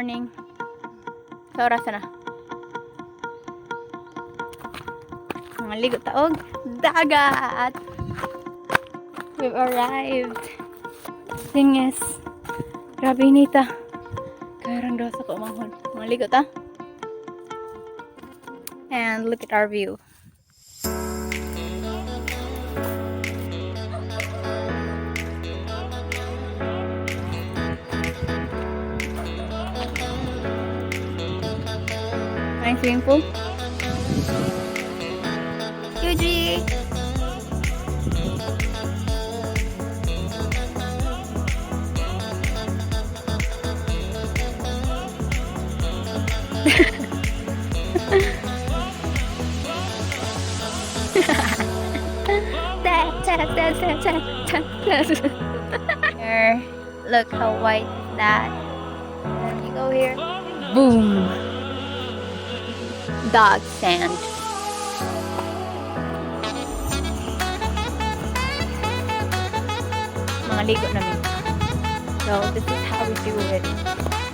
morning. Sa oras na. Maligo taog dagat. We've arrived. Thing is, grabe nita. Karang daw sa kumahon. Maligo ta. And look at our view. Nice swimming pool. Yuji! Here, look how white is that. Then you go here, boom, dog sand. Mga ligo namin. So this is how we do it.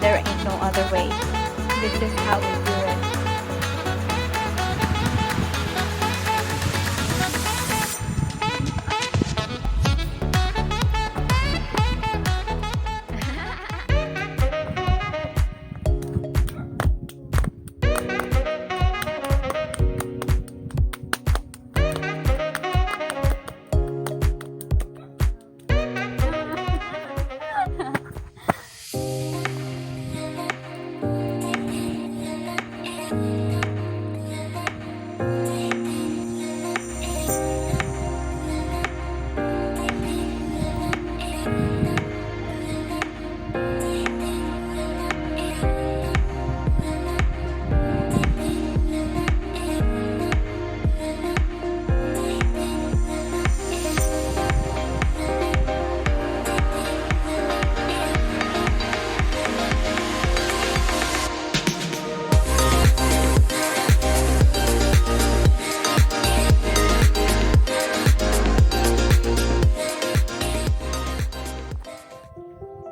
There ain't no other way. This is how we do it.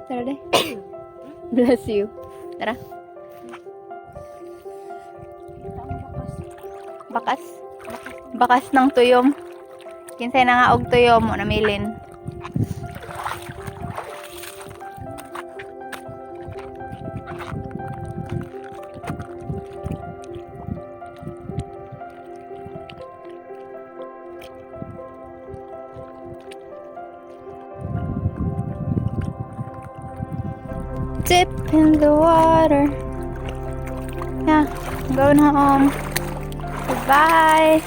Tara deh. Bless you. Tara. Bakas. Bakas ng tuyom. Kinsay na nga og tuyom mo namilin. Dip in the water. Yeah, I'm going home. Goodbye.